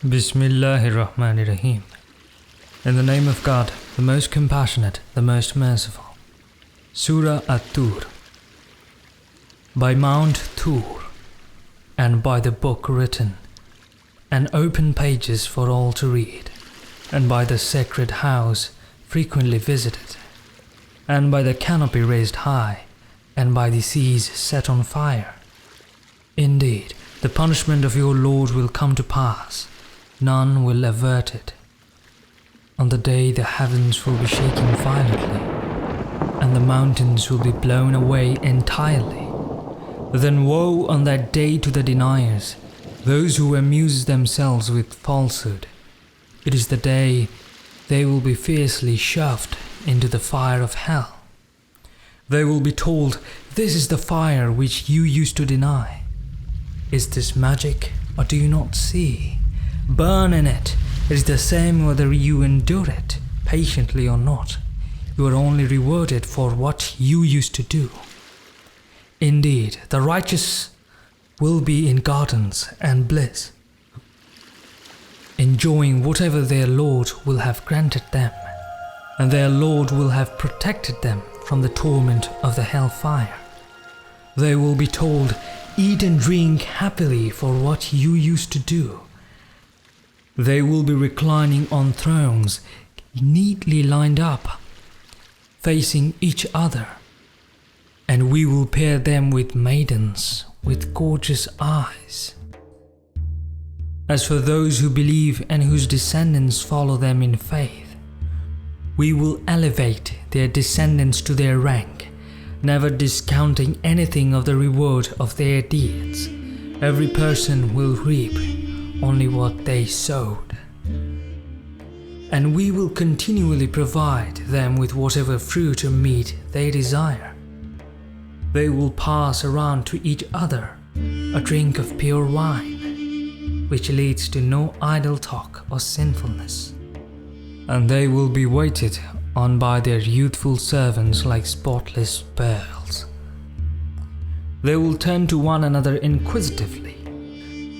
Bismillahirrahmanirrahim. In the name of God, the most compassionate, the most merciful. Surah At-Tur. By Mount Tur, and by the book written, and open pages for all to read, and by the sacred house frequently visited, and by the canopy raised high, and by the seas set on fire. Indeed, the punishment of your Lord will come to pass. None will avert it. On the day the heavens will be shaken violently, and the mountains will be blown away entirely. Then woe on that day to the deniers, those who amuse themselves with falsehood. It is the day they will be fiercely shoved into the fire of hell. They will be told, "This is the fire which you used to deny. Is this magic, or do you not see? Burn in it. It is the same whether you endure it patiently or not. You are only rewarded for what you used to do." Indeed, the righteous will be in gardens and bliss, enjoying whatever their Lord will have granted them, and their Lord will have protected them from the torment of the hellfire. They will be told, "Eat and drink happily for what you used to do." They will be reclining on thrones, neatly lined up, facing each other, and we will pair them with maidens with gorgeous eyes. As for those who believe and whose descendants follow them in faith, we will elevate their descendants to their rank, never discounting anything of the reward of their deeds. Every person will reap only what they sowed. And we will continually provide them with whatever fruit or meat they desire. They will pass around to each other a drink of pure wine, which leads to no idle talk or sinfulness. And they will be waited on by their youthful servants like spotless pearls. They will turn to one another inquisitively.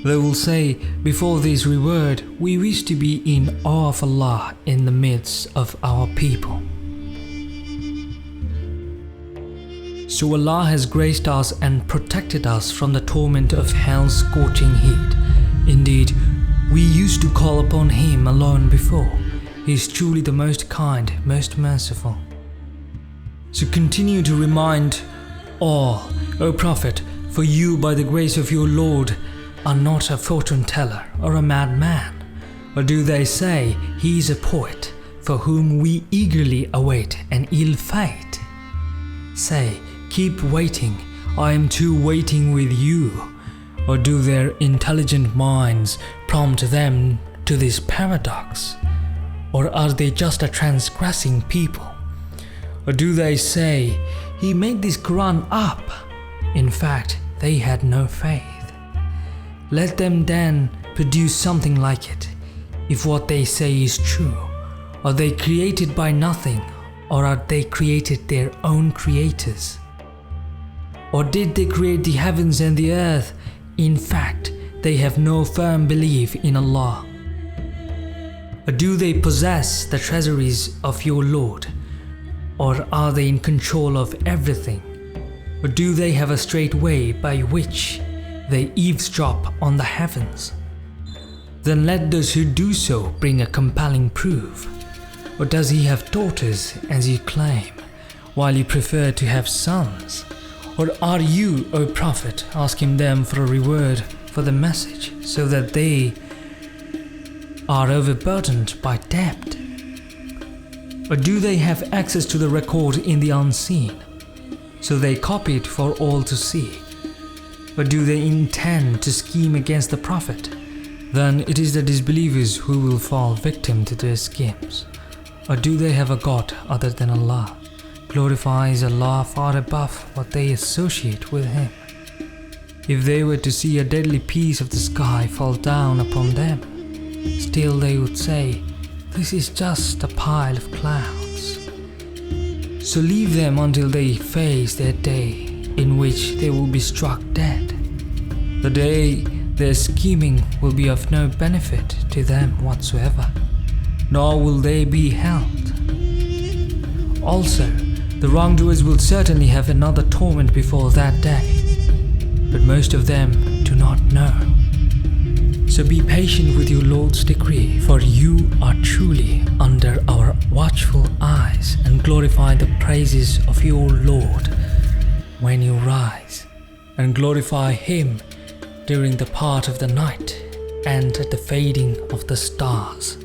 They will say, "Before this reward, we wish to be in awe of Allah in the midst of our people." So Allah has graced us and protected us from the torment of hell's scorching heat. Indeed, we used to call upon Him alone before. He is truly the most kind, most merciful. So continue to remind all, O Prophet, for you by the grace of your Lord are not a fortune teller or a madman, or do they say he is a poet for whom we eagerly await an ill fate? Say, keep waiting, I am too waiting with you. Or do their intelligent minds prompt them to this paradox? Or are they just a transgressing people? Or do they say, he made this Quran up? In fact, they had no faith. Let them then produce something like it, if what they say is true. Are they created by nothing, or are they created their own creators? Or did they create the heavens and the earth? In fact, they have no firm belief in Allah. Or do they possess the treasuries of your Lord? Or are they in control of everything? Or do they have a straight way by which they eavesdrop on the heavens? Then let those who do so bring a compelling proof. Or does he have daughters, as you claim, while you prefer to have sons? Or are you, O Prophet, asking them for a reward for the message, so that they are overburdened by debt? Or do they have access to the record in the unseen, so they copy it for all to see? Or do they intend to scheme against the Prophet? Then it is the disbelievers who will fall victim to their schemes. Or do they have a God other than Allah? Glorifies Allah far above what they associate with Him. If they were to see a deadly piece of the sky fall down upon them, still they would say, "This is just a pile of clouds." So leave them until they face their day in which they will be struck dead. The day Their scheming will be of no benefit to them whatsoever, nor will they be helped. Also, the wrongdoers will certainly have another torment before that day, but most of them do not know. So be patient with your Lord's decree, for you are truly under our watchful eyes, and glorify the praises of your Lord when you rise, and glorify Him during the part of the night and at the fading of the stars.